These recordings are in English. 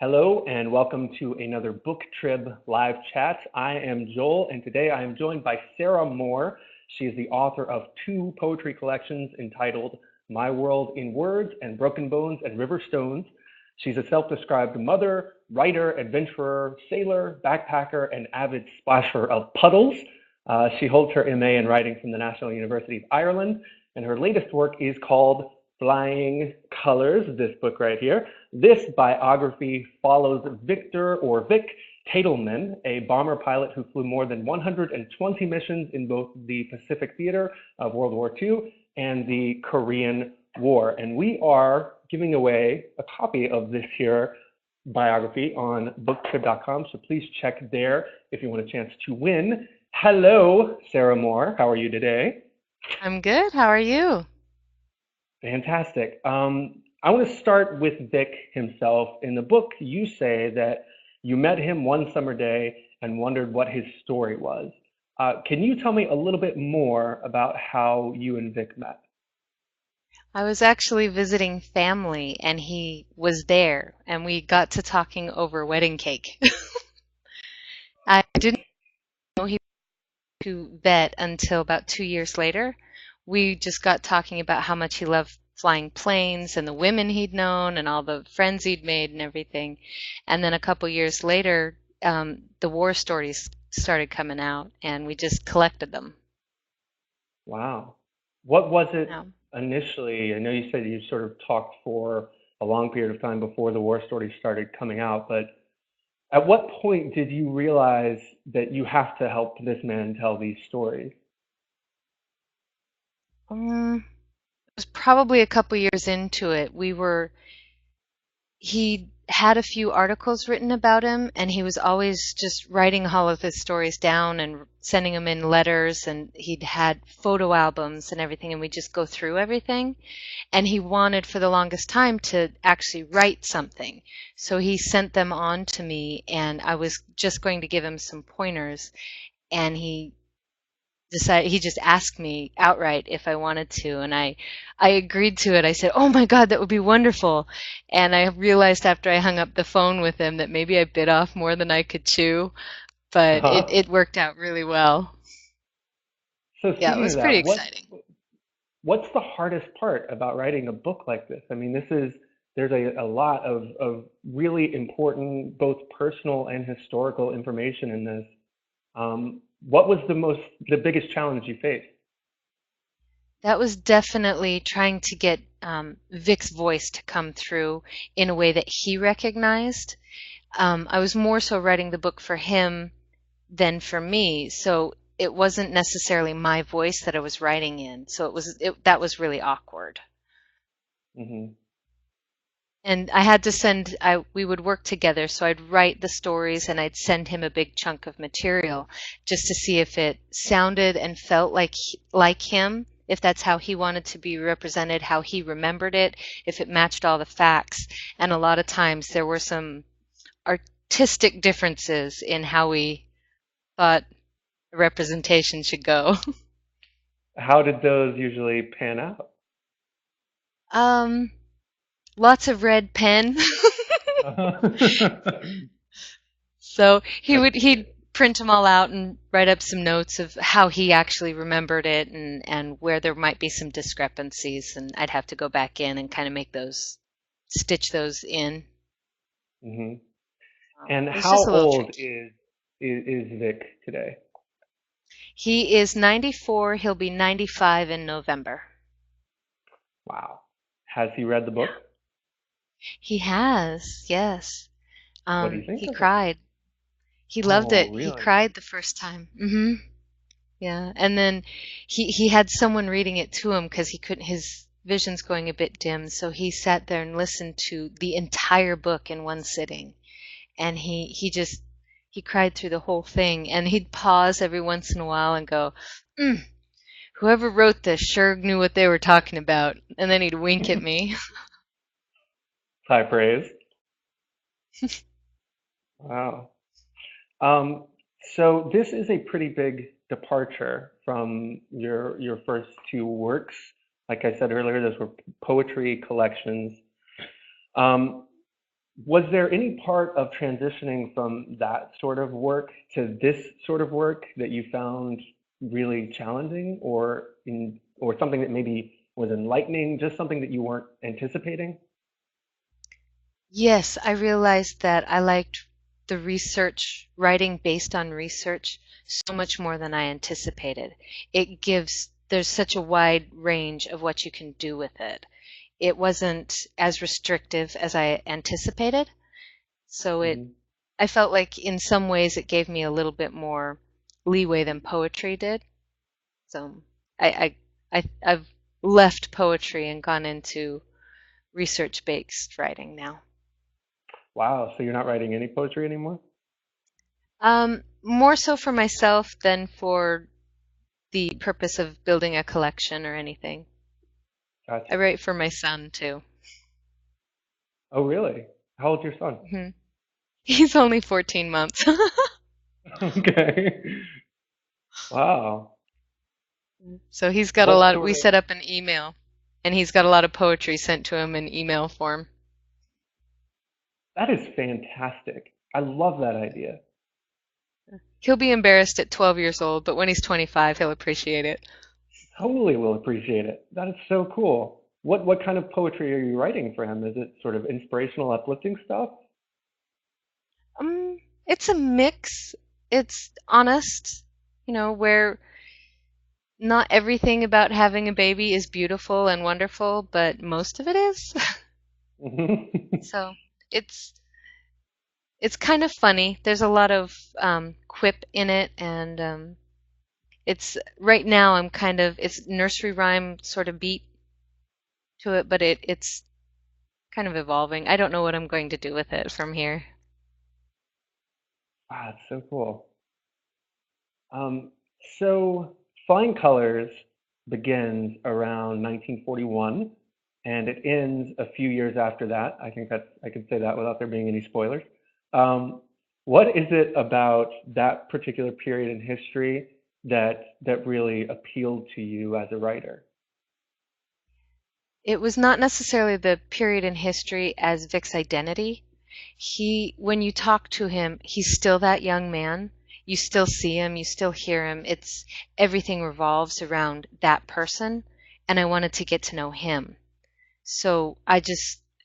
Hello and welcome to another BookTrib live chat. I am Joel and today I am joined by Sarah Moore. She is the author of two poetry collections entitled My World in Words and Broken Bones and River Stones. She's a self-described mother, writer, adventurer, sailor, backpacker, and avid splasher of puddles. She holds her MA in writing from the National University of Ireland, and her latest work is called Flying Colors, this book right here. This biography follows Vic Tatelman, a bomber pilot who flew more than 120 missions in both the Pacific theater of World War II and the Korean War. And we are giving away a copy of this here biography on booktrib.com, so please check there if you want a chance to win. Hello, Sarah Moore. How are you today? I'm good. How are you? Fantastic. I want to start with Vic himself. In the book, you say that you met him one summer day and wondered what his story was. Can you tell me a little bit more about how you and Vic met? I was actually visiting family and he was there and we got to talking over wedding cake. I didn't know he was to vet until about 2 years later. We just got talking about how much he loved flying planes and the women he'd known and all the friends he'd made and everything. And then a couple years later, the war stories started coming out and we just collected them. Wow. What was it Yeah. initially? I know you said you sort of talked for a long period of time before the war stories started coming out, but at what point did you realize that you have to help this man tell these stories? It was probably a couple years into it. He had a few articles written about him, and he was always just writing all of his stories down and sending them in letters, and he'd had photo albums and everything, and we just go through everything. And he wanted for the longest time to actually write something. So he sent them on to me, and I was just going to give him some pointers, and he just asked me outright if I wanted to, and I agreed to it. I said, "Oh my God, that would be wonderful." And I realized after I hung up the phone with him that maybe I bit off more than I could chew, but Uh-huh. it worked out really well. So Yeah, it speaking was of pretty that, exciting. what's the hardest part about writing a book like this? I mean, there's a lot of really important, both personal and historical information in this. What was the biggest challenge you faced? That was definitely trying to get Vic's voice to come through in a way that he recognized. I was more so writing the book for him than for me, so it wasn't necessarily my voice that I was writing in. So that was really awkward. Hmm. And I had to we would work together, so I'd write the stories and I'd send him a big chunk of material just to see if it sounded and felt like him, if that's how he wanted to be represented, how he remembered it, if it matched all the facts. And a lot of times there were some artistic differences in how we thought the representation should go. How did those usually pan out? Um, Lots of red pen. So he'd print them all out and write up some notes of how he actually remembered it and where there might be some discrepancies, and I'd have to go back in and kind of stitch those in. Hmm. And It was how just a little old tricky. is Vic today? He is 94. He'll be 95 in November. Wow. Has he read the Yeah. book? He has, yes. What do you think He of it? cried. He loved Oh, it. He really? cried the first time. Yeah, and then he had someone reading it to him because he couldn't his vision's going a bit dim, so he sat there and listened to the entire book in one sitting. And he cried through the whole thing, and he'd pause every once in a while and go, mm, "Whoever wrote this sure knew what they were talking about." And then he'd wink at me. High praise. Wow. Um, so this is a pretty big departure from your first two works. Like I said earlier, those were poetry collections. Um, Was there any part of transitioning from that sort of work to this sort of work that you found really challenging, or something that maybe was enlightening, just something that you weren't anticipating? Yes, I realized that I liked the research, writing based on research, so much more than I anticipated. There's such a wide range of what you can do with it. It wasn't as restrictive as I anticipated, so Hmm. I felt like in some ways it gave me a little bit more leeway than poetry did. So I've left poetry and gone into research-based writing now. Wow, so you're not writing any poetry anymore? More so for myself than for the purpose of building a collection or anything. I Gotcha. write for my son too. Oh, really? How old's your son? hmm He's only 14 months. Okay. Wow. So he's got a What lot, sort we of, set up an email and he's got a lot of poetry sent to him in email form. that is fantastic. I love that idea. He'll be embarrassed at 12 years old, but when he's 25, he'll appreciate it. Totally will appreciate it. That is so cool. What kind of poetry are you writing for him? Is it sort of inspirational, uplifting stuff? It's a mix. It's honest, where not everything about having a baby is beautiful and wonderful, but most of it is. Hmm. So it's it's kind of funny. There's a lot of quip in it, and it's right now it's nursery rhyme sort of beat to it, but it's kind of evolving. I don't know what I'm going to do with it from here. Ah, it's so cool. Um, so Flying Colors begins around 1941 and it ends a few years after that. I think I can say that without there being any spoilers. Um, what is it about that particular period in history that really appealed to you as a writer? It was not necessarily the period in history as Vic's identity. When you talk to him, he's still that young man. You still see him, you still hear him. It's everything revolves around that person, and I wanted to get to know him. So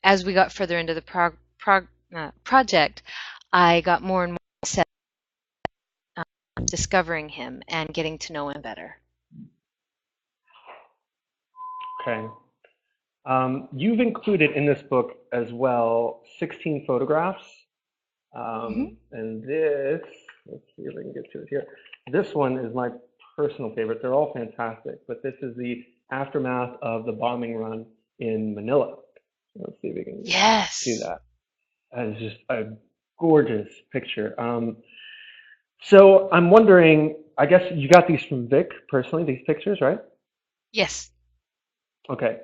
as we got further into the project, I got more and more set discovering him and getting to know him better. Okay. You've included in this book as well 16 photographs. hmm And this, let's see if I can get to it here. This one is my personal favorite. They're all fantastic, but this is the aftermath of the bombing run in Manila. So let's see if we can see Yes. that. That is just a gorgeous picture. So I'm wondering, I guess you got these from Vic personally, these pictures, right? Yes. Okay.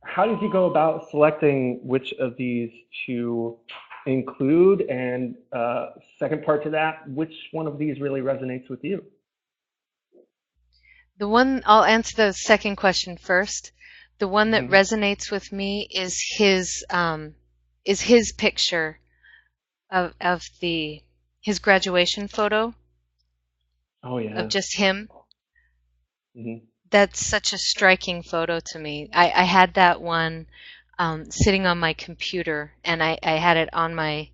How did you go about selecting which of these to include? And second part to that, which one of these really resonates with you? I'll answer the second question first. The one that Hmm. resonates with me is his picture of the his graduation photo Oh of yeah. just him. Hmm. That's such a striking photo to me. I had that one sitting on my computer, and I had it on my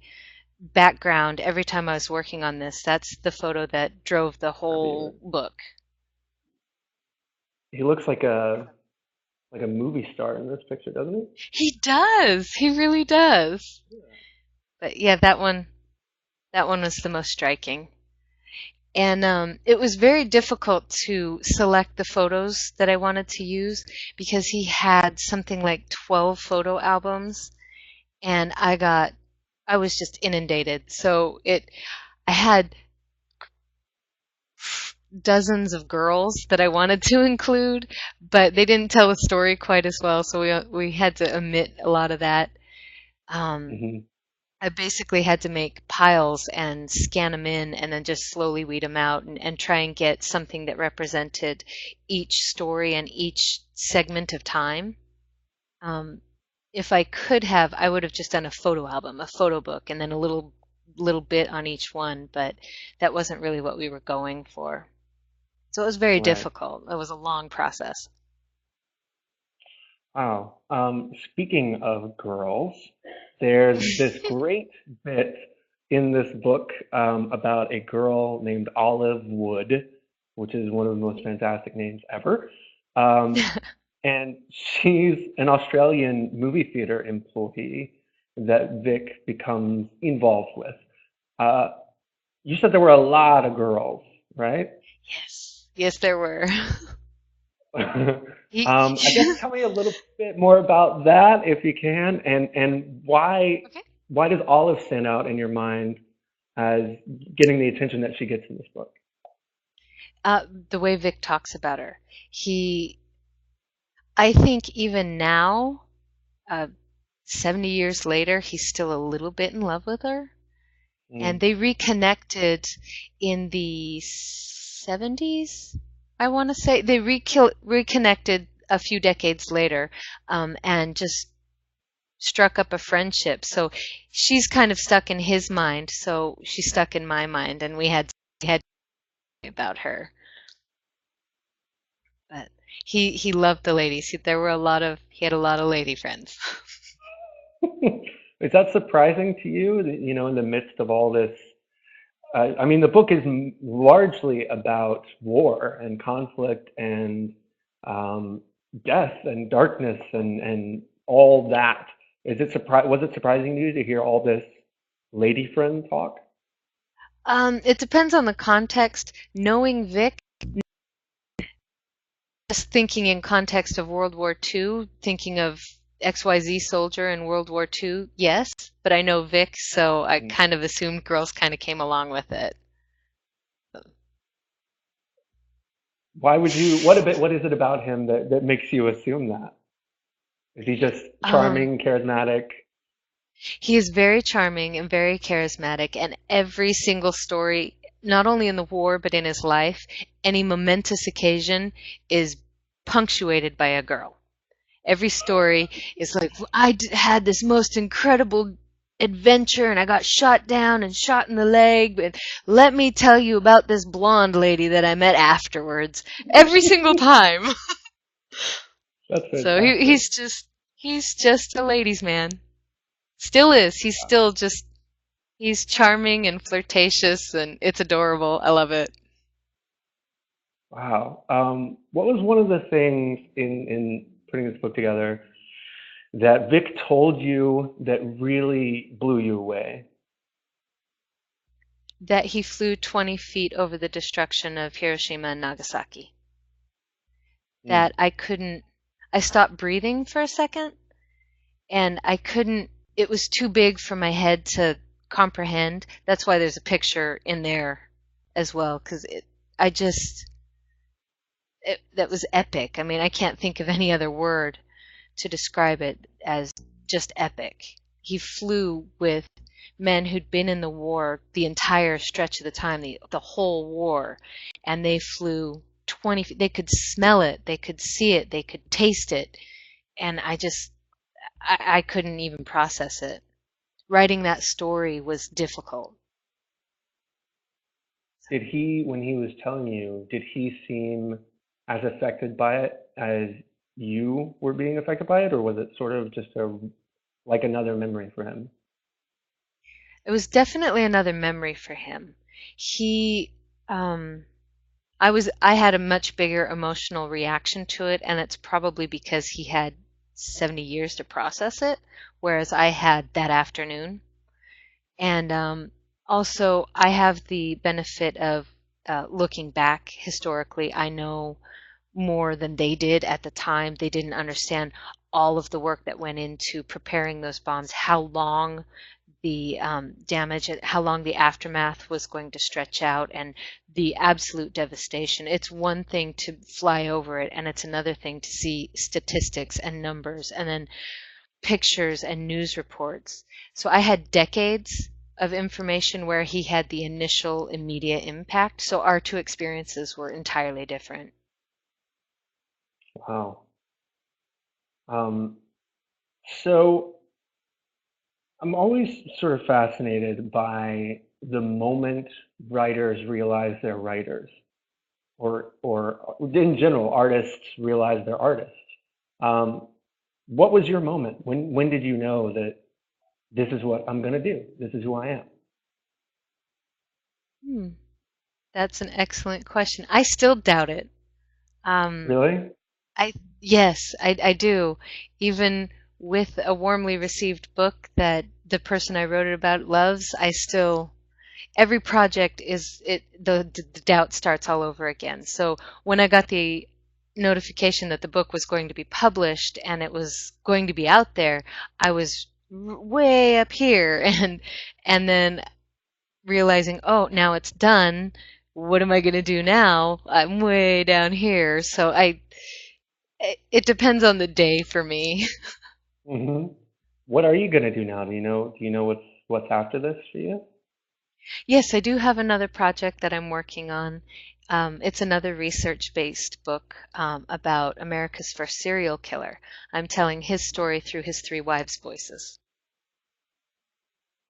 background every time I was working on this. That's the photo that drove the Fabulous. whole book. He looks like a movie star in this picture, doesn't he? He does. He really does. But yeah, that one was the most striking. And it was very difficult to select the photos that I wanted to use because he had something like 12 photo albums, and I was just inundated. I had dozens of girls that I wanted to include, but they didn't tell the story quite as well, so we had to omit a lot of that. Um, Hmm. I basically had to make piles and scan them in and then just slowly weed them out and try and get something that represented each story and each segment of time. Um, if I could have, I would have just done a photo album, a photo book, and then a little bit on each one, but that wasn't really what we were going for. So it was very Right. difficult. It was a long process. Wow. Speaking of girls, there's this great bit in this book about a girl named Olive Wood, which is one of the most fantastic names ever. Um, and she's an Australian movie theater employee that Vic becomes involved with. Uh, you said there were a lot of girls, right? Yes. Yes, there were. He, I guess tell me a little bit more about that if you can, and okay. why does Olive stand out in your mind as getting the attention that she gets in this book? The way Vic talks about her, he, I think even now, uh, 70 years later, he's still a little bit in love with her. And Mm. they reconnected in the 70s, I want to say. They reconnected a few decades later, and just struck up a friendship. So she's kind of stuck in his mind, so she's stuck in my mind, and we had about her. But he loved the ladies. He had a lot of lady friends. Is that surprising to you that, you know, in the midst of all this? I mean, the book is largely about war and conflict and um, death and darkness and all that. Was it surprising to you to hear all this lady friend talk? It depends on the context. Knowing Vic, just thinking in context of World War II, thinking of XYZ soldier in World War II, yes, but I know Vic, so I Mm. kind of assumed girls kind of came along with it. Why would you? What is it about him that makes you assume that? Is he just Um, charming, charismatic? he is very charming and very charismatic, and every single story, not only in the war but in his life, any momentous occasion is punctuated by a girl. Every story is like, had this most incredible adventure and I got shot down and shot in the leg, but let me tell you about this blonde lady that I met afterwards. Every single time. That's So fantastic. he's just a ladies' man. Still is. He's charming and flirtatious and it's adorable. I love it. Wow. What was one of the things in putting this book together that Vic told you that really blew you away? That he flew 20 feet over the destruction of Hiroshima and Nagasaki. Mm. That I stopped breathing for a second and it was too big for my head to comprehend. That's why there's a picture in there as well, because I just, that was epic. I mean, I can't think of any other word to describe it as just epic. He flew with men who'd been in the war the entire stretch of the time, the whole war, and they flew 20 feet. They could smell it, they could see it, they could taste it, and I couldn't even process it. Writing that story was difficult. Did he, when he was telling you, did he seem as affected by it as you were being affected by it, or was it sort of just like another memory for him? It was definitely another memory for him. He, um, I had a much bigger emotional reaction to it, and it's probably because he had 70 years to process it, whereas I had that afternoon. And also, I have the benefit of looking back historically. I know more than they did at the time. They didn't understand all of the work that went into preparing those bombs, how long the damage, how long the aftermath was going to stretch out, and the absolute devastation. It's one thing to fly over it, and it's another thing to see statistics and numbers, and then pictures and news reports. So I had decades of information where he had the initial immediate impact. So our two experiences were entirely different. Wow. Um, So I'm always sort of fascinated by the moment writers realize they're writers, or in general, artists realize they're artists. Um, what was your moment? When did you know that this is what I'm going to do? This is who I am? Hmm, that's an excellent question. I still doubt it. Um, Really? I yes, I do. Even with a warmly received book that the person I wrote it about loves, I still every project is it the doubt starts all over again. So when I got the notification that the book was going to be published and it was going to be out there, I was way up here and then realizing, oh, now it's done. What am I going to do now? I'm way down here. So it depends on the day for me. Hmm. What are you going to do now? Do you know what's after this for you? Yes, I do have another project that I'm working on. It's another research-based book about America's first serial killer. I'm telling his story through his three wives' voices.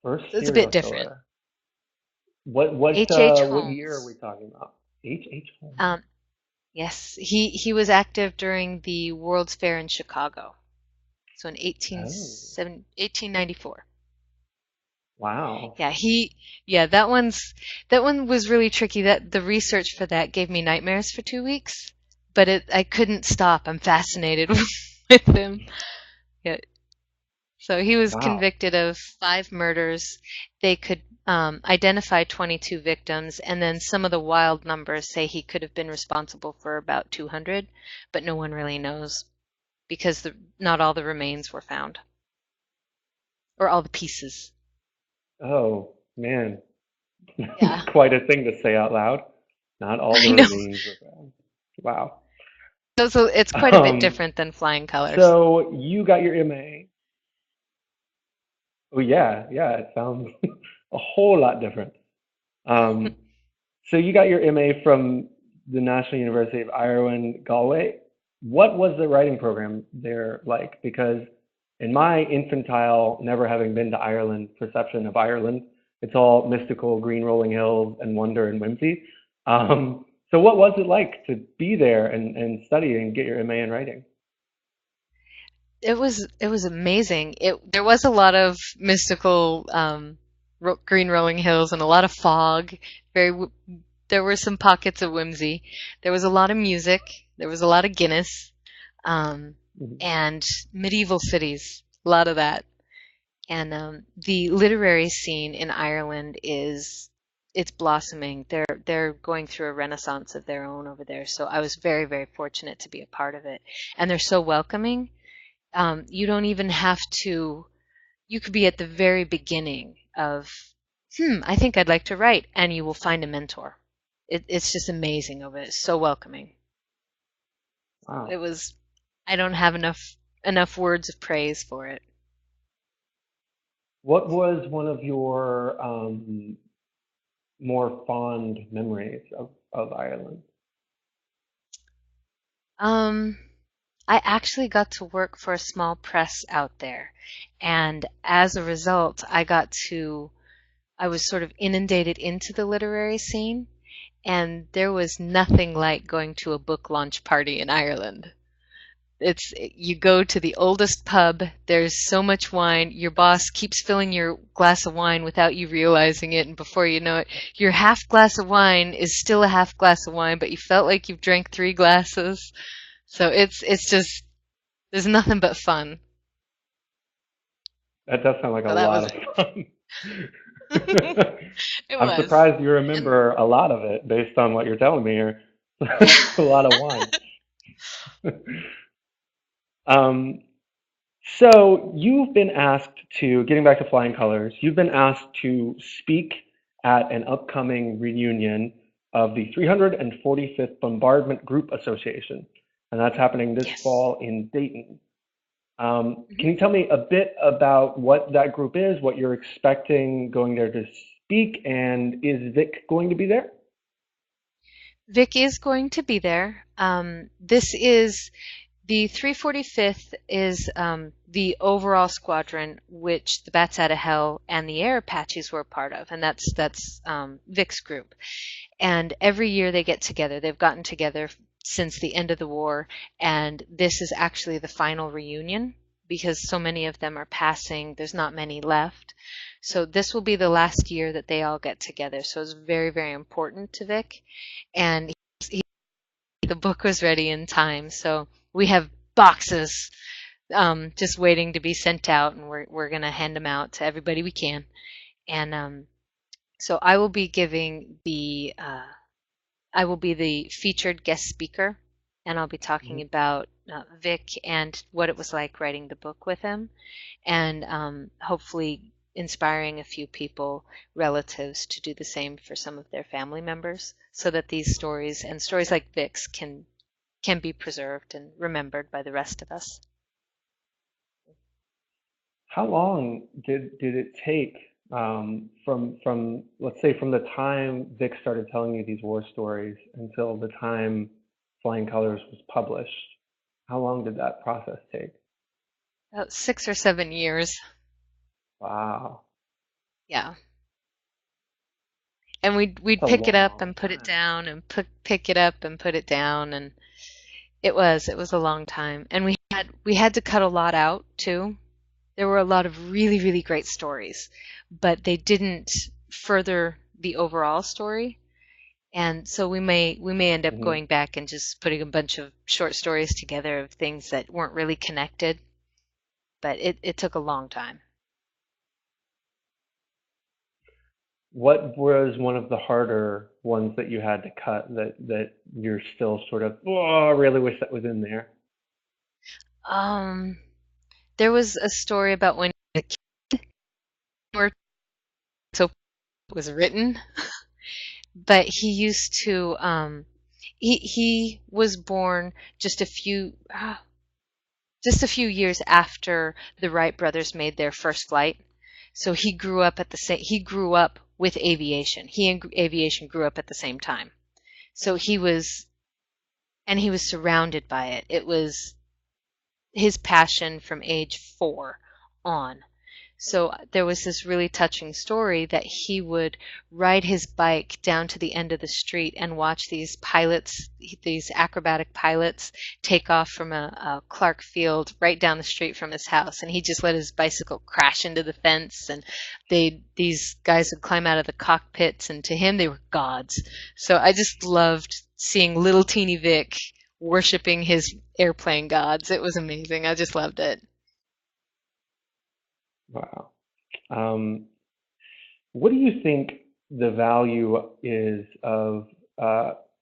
First So it's a bit serial different. killer. What H. H. what year are we Holmes. talking about? H. Holmes. Um, yes, he was active during the World's Fair in Chicago. So in Oh, 1894. wow. Yeah, that one was really tricky. That the research for that gave me nightmares for 2 weeks, but I couldn't stop. I'm fascinated with him. Yeah. So he was Wow. convicted of 5 murders. They could identify 22 victims, and then some of the wild numbers say he could have been responsible for about 200, but no one really knows because not all the remains were found, or all the pieces. Oh, man. Yeah, Quite a thing to say out loud. Not all the I know. remains were found. Wow. So it's quite a bit Um, different than flying colors. so you got your MA. Oh yeah, yeah, it sounds a whole lot different. Um, so you got your MA from the National University of Ireland, Galway. What was the writing program there like? Because in my infantile, never having been to Ireland, perception of Ireland, it's all mystical, green rolling hills and wonder and whimsy. So what was it like to be there and study and get your MA in writing? It was amazing. It there was a lot of mystical green rolling hills and a lot of fog. There were some pockets of whimsy. There was a lot of music. There was a lot of Guinness um, Mhm. and medieval cities. A lot of that. And the literary scene in Ireland is it's blossoming. They're going through a renaissance of their own over there. So I was very, very fortunate to be a part of it. And they're so welcoming. You don't even have to, you could be at the very beginning of, I think I'd like to write, and you will find a mentor. It's just amazing over it. It's so welcoming. It Wow. was, I don't have enough words of praise for it. What was one of your more fond memories of Ireland? Um, I actually got to work for a small press out there, and as a result, I was sort of inundated into the literary scene, and there was nothing like going to a book launch party in Ireland. It's you go to the oldest pub, there's so much wine, your boss keeps filling your glass of wine without you realizing it, and before you know it, your half glass of wine is still a half glass of wine, but you felt like you've drank 3 glasses. So it's just there's nothing but fun. That does sound like a So that lot was of fun. it. It I'm was. surprised you And remember a lot of it based on what you're telling me here. It's a lot of wine. Um, so you've been asked to, getting back to flying colors, you've been asked to speak at an upcoming reunion of the 345th Bombardment Group Association, and that's happening this yes. fall in Dayton. Mhm. Can you tell me a bit about what that group is, what you're expecting going there to speak, and is Vic going to be there? Vic is going to be there. This is The 345th is the overall squadron, which the Bats Out of Hell and the Air Apaches were a part of, and that's Vic's group. And every year they get together. They've gotten together since the end of the war, and this is actually the final reunion because so many of them are passing. There's not many left. So this will be the last year that they all get together. So it's very, very important to Vic. And the book was ready in time. So we have boxes just waiting to be sent out, and we're going to hand them out to everybody we can. And so I will be the featured guest speaker, and I'll be talking Mhm. about Vic and what it was like writing the book with him, and hopefully inspiring a few people, relatives, to do the same for some of their family members, so that these stories and stories like Vic's can be preserved and remembered by the rest of us. How long did it take from let's say from the time Vic started telling you these war stories until the time Flying Colors was published? How long did that process take? About 6 or 7 years. Wow, Yeah. And we'd that's a pick it up long and put it time. down and pick it up and put it down, and it was a long time. And we had to cut a lot out too. There were a lot of really, really great stories, but they didn't further the overall story. And so we may end up Hmm. going back and just putting a bunch of short stories together of things that weren't really connected, but it took a long time. What was one of the harder ones that you had to cut that you're still sort of, oh, I really wish that was in there? Um, there was a story about when the kid were so was written, but he used to he was born just a few years after the Wright brothers made their first flight. So he grew up with aviation. He and aviation grew up at the same time. So he was surrounded by it. It was his passion from age 4 on. So there was this really touching story that he would ride his bike down to the end of the street and watch these acrobatic pilots, take off from a Clark Field right down the street from his house. And he just let his bicycle crash into the fence, and these guys would climb out of the cockpits, and to him they were gods. So I just loved seeing little teeny Vic worshiping his airplane gods. It was amazing. I just loved it. Wow. Um, what do you think the value is of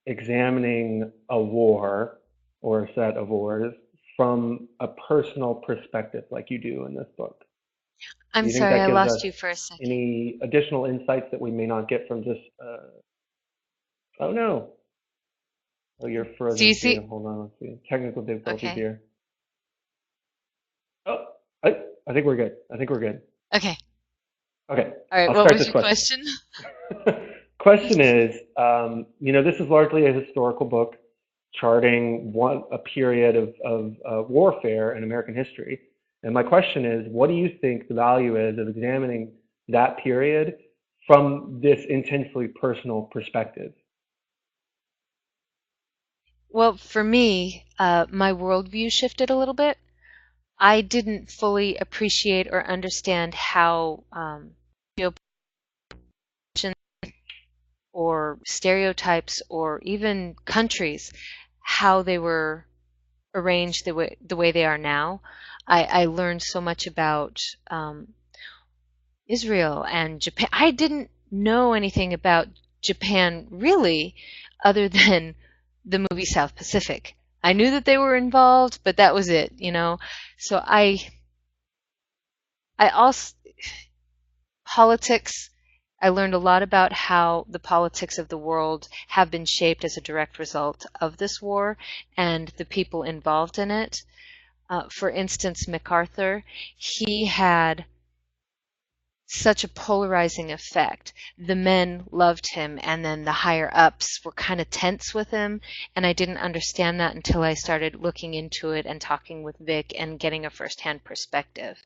examining a war or a set of wars from a personal perspective, like you do in this book? Do I'm you think sorry, that I gives us lost you for a second. any additional insights that we may not get from just, oh no, oh, you're Do you frozen too. see? Hold on, let's see. Technical difficulties Okay. here. Oh, I think we're good. I think we're good. Okay. Okay, All right. I'll What start was this your question. question? Question is, this is largely a historical book charting a period of warfare in American history. And my question is, what do you think the value is of examining that period from this intensely personal perspective? Well, for me, my worldview shifted a little bit. I didn't fully appreciate or understand how geopolitics or stereotypes or even countries, how they were arranged the way they are now. I learned so much about Israel and Japan. I didn't know anything about Japan really, other than the movie South Pacific. I knew that they were involved, but that was it. So I also politics. I learned a lot about how the politics of the world have been shaped as a direct result of this war and the people involved in it. For instance, MacArthur, he had such a polarizing effect. The men loved him, and then the higher ups were kind of tense with him, and I didn't understand that until I started looking into it and talking with Vic and getting a firsthand perspective.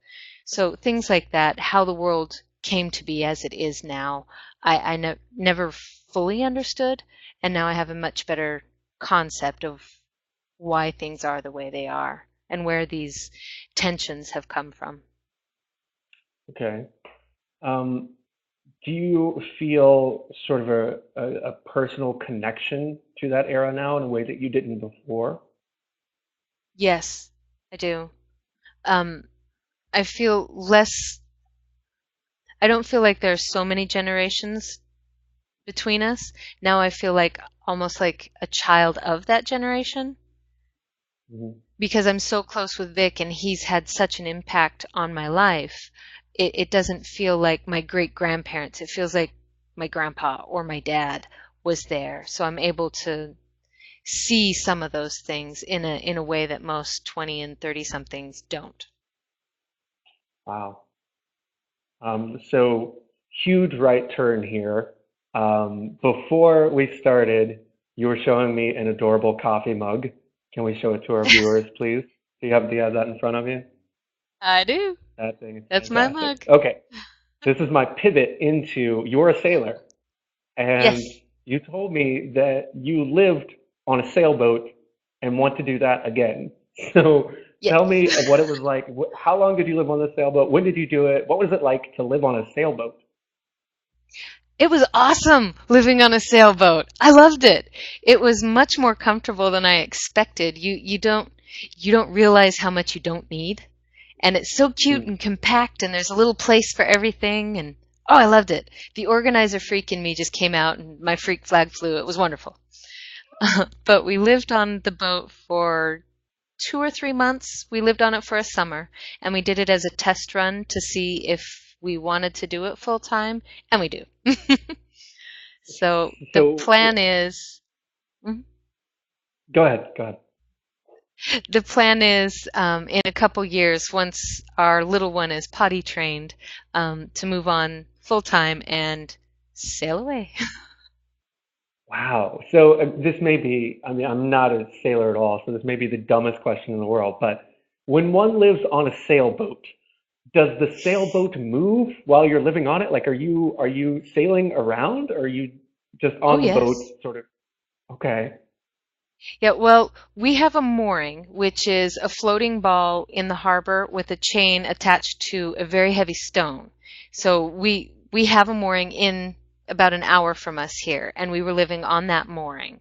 So things like that, how the world came to be as it is now, I never fully understood, and now I have a much better concept of why things are the way they are and where these tensions have come from. Okay. Um, do you feel sort of a personal connection to that era now in a way that you didn't before? Yes, I do. Um, I feel less, I don't feel like there's so many generations between us. Now I feel like almost like a child of that generation Mhm. because I'm so close with Vic and he's had such an impact on my life. It doesn't feel like my great grandparents. It feels like my grandpa or my dad was there. So I'm able to see some of those things in a way that most 20 and 30 somethings don't. Wow. So huge right turn here. Before we started, you were showing me an adorable coffee mug. Can we show it to our viewers, please? Do you have that in front of you? I do. That thing is That's my fantastic. mug. Okay, this is my pivot into you're a sailor, and Yes. you told me that you lived on a sailboat and want to do that again. So Yeah. tell me what it was like. How long did you live on the sailboat? When did you do it? What was it like to live on a sailboat? It was awesome living on a sailboat. I loved it. It was much more comfortable than I expected. You don't realize how much you don't need. And it's so cute Hmm. and compact and there's a little place for everything and oh, I loved it. The organizer freak in me just came out and my freak flag flew. It was wonderful. But we lived on the boat for 2 or 3 months. We lived on it for a summer and we did it as a test run to see if we wanted to do it full time, and we do. So the So plan is, mhm. go ahead, go ahead. The plan is in a couple years, once our little one is potty trained, to move on full time and sail away. Wow. So this may be, I mean, I'm not a sailor at all, so this may be the dumbest question in the world, but when one lives on a sailboat, does the sailboat move while you're living on it? Like, are you sailing around, or are you just Oh, on the boat, yes. sort of? Okay. Yeah, well, we have a mooring, which is a floating ball in the harbor with a chain attached to a very heavy stone. So we have a mooring in about an hour from us here, and we were living on that mooring.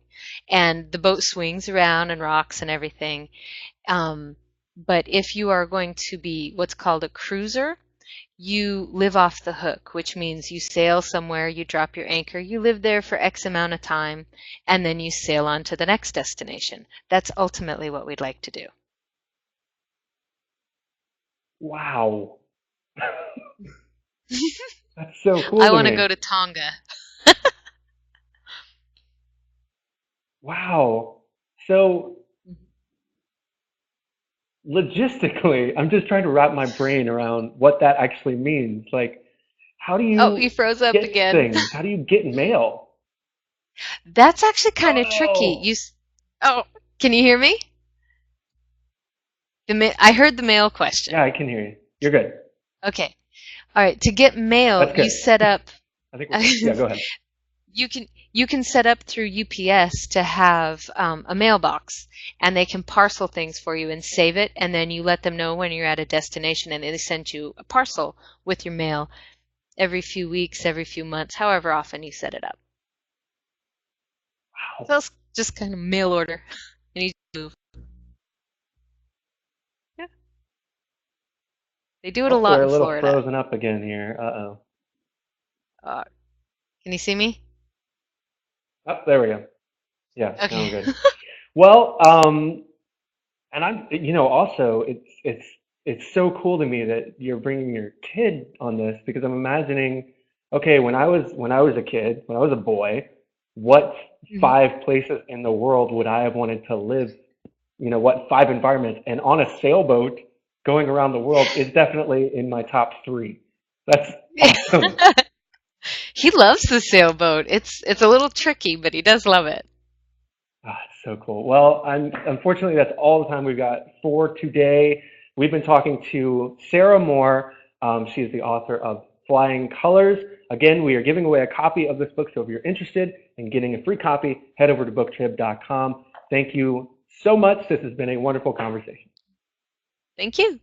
And the boat swings around and rocks and everything. Um, but if you are going to be what's called a cruiser, you live off the hook, which means you sail somewhere, you drop your anchor, you live there for X amount of time, and then you sail on to the next destination. That's ultimately what we'd like to do. Wow. That's so cool I to want to me. go to Tonga. Wow. So logistically, I'm just trying to wrap my brain around what that actually means. Like, how do Oh, you you froze up get again. things? How do you get mail? That's actually Oh kind of tricky. no. Oh, can you hear me? I heard the mail question. Yeah, I can hear you. You're good. Okay. All right. To get mail, That's you good. set up. I think we're good. Yeah, go ahead. You can set up through UPS to have a mailbox, and they can parcel things for you and save it, and then you let them know when you're at a destination, and they send you a parcel with your mail every few weeks, every few months, however often you set it up. Wow. So it's just kind of mail order. And you move. Yeah, they do it a Oh, lot we're in a little Florida. frozen up again here. Uh-oh. Uh, can you see me? Oh, there we go. Yeah, now Okay. we're good. Well, and also it's so cool to me that you're bringing your kid on this because I'm imagining, okay, when I was a kid, when I was a boy, what Mhm. 5 places in the world would I have wanted to live? What 5 environments? And on a sailboat going around the world is definitely in my top three. That's Awesome. He loves the sailboat. It's a little tricky, but he does love it. Ah, so cool. Well, unfortunately, that's all the time we've got for today. We've been talking to Sarah Moore. She is the author of Flying Colors. Again, we are giving away a copy of this book, so if you're interested in getting a free copy, head over to booktrib.com. Thank you so much. This has been a wonderful conversation. Thank you.